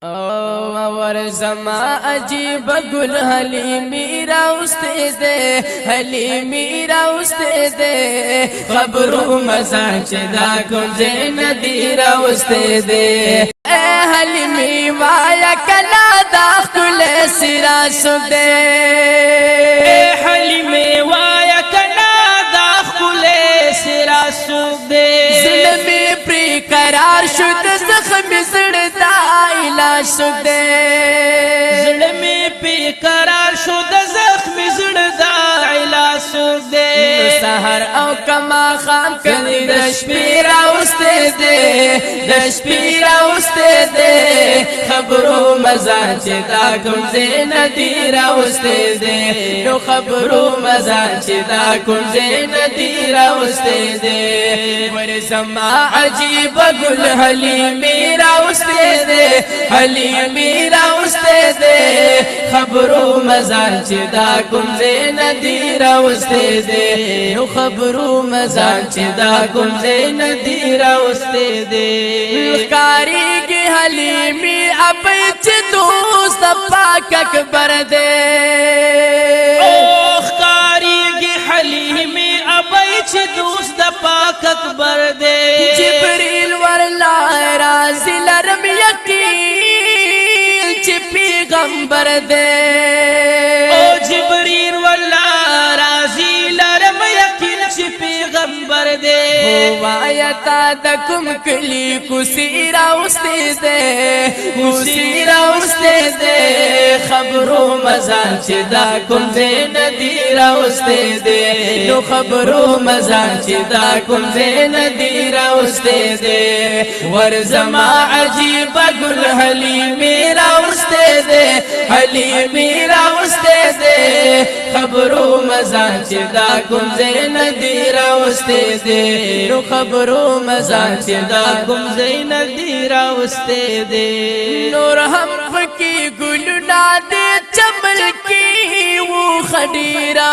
اور زما عجیب گل حلیمی راوستے دے حلیمی راوستے دے خبرو مزاں چدا گنجے ندی راوستے دے اے حلیمی وایا کلا دا کل سرا سدے اے حلیمی وایا کلا دا کل سرا سدے ظلمی پری قرار شد زخم زڑتا علاج دے زلمی پی قرار شد زخم زڑدا علاج دے سحر او کما خام کلی دش پیرا استے دے دش پیرا استے دے خبرو مزان چدا گمزے ندیرا استے دے نو خبرو مزان چدا گمزے ندیرا استے دے ورزما عجیب گل حلیمی را استے دے حلیمی را استے دے خبرو مزان چدا گمزے ندیرا استے دے نو خبرو مزان چدا گمزے ندیرا استے دے کاری کی حلیمی اب دوست پاک اکبر دے کاری کی حلیمی اب دوست پاک اکبر دے جبریل ورلا راضی لرم یقین چی پیغمبر دے او جبریل ورلا راضی لرم یقین چی پیغمبر دے وایتا دکم کلی کسیرا استے دے کسیرا استے دے خبرو مزان چدا کم زے ندیرا استے دے نو خبرو مزان چدا کم زے ندیرا استے دے ورزما عجیب گل حلیمی را استے دے حلیمی را استے دے خبرو مزان چدا کم زے ندیرا استے دے نو خبرو مزان چدا کم زے ندیرا استے دے نور ہم فکی گلنا دے چمل کی وہ خڈیرا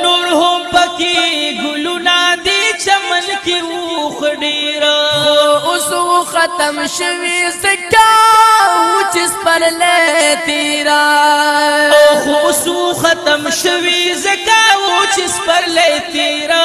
نور ہم پکی گلنا دے چمن کی وہ خڈیرا اسو ختم شوی زکاو جس پر لے تیرا اسو ختم شوی زکاو جس پر لے تیرا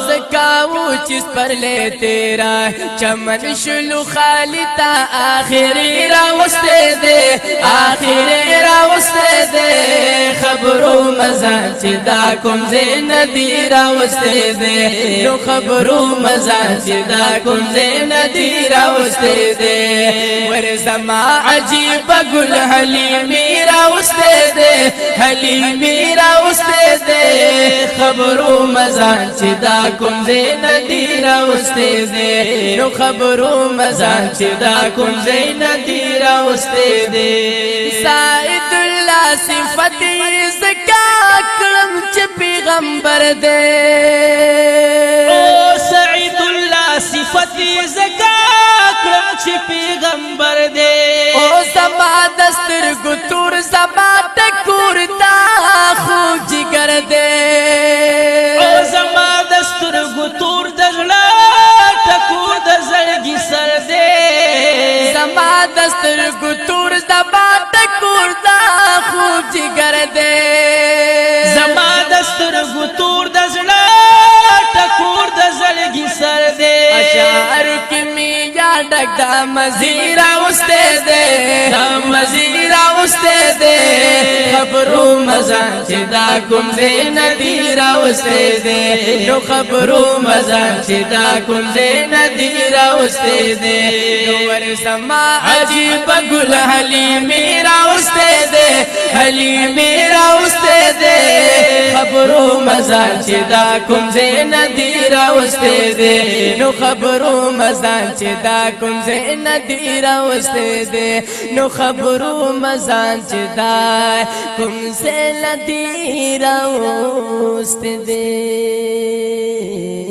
زکاو جس پر لے تیرا چمن شلو خالتا آخری راوستے دے آخری راوستے دے خبرو مزان چدا کم زے ندی راوستے دے نو خبرو مزان چدا کم زے ندی راوستے دے ورزما عجیب گل حلیمی راوستے دے حلیمی راوستے دے خبرو مزان چدا کم زے ندی راوستے دے نو خبرو مزان چدا کم زے ندی راوستے دے سائد اللہ صفتی زکا کرم چ پیغمبر دے سعید اللہ صفتی زکا کرم چ پیغمبر دے او زما دستر گتور زما ٹکور تا خوب جگر دے او زما دستر گتور دغلا ٹکور دزلگی سر دے زما دستر گتور زما ٹکور تا خوب جگر دے زما دستر گتور دزلا ٹکور دزلگی سر دے اشعار کی میا ڈک دا مزیرا استے دے دا مزیرا استے دے خبرو مزان چدا کم زے ندیرا استے دے نو خبرو مزان چدا کم زے ندیرا استے دے نو ورزما عجیب گل حلیمی را استے دے حلیمی را استے دے خبرو مزان چدا کم زے ندیرا استے دے نو خبرو مزان چدا کم زے ندیرا استے دے نو خبرو مزان چدا کم زے ندیرا استے دے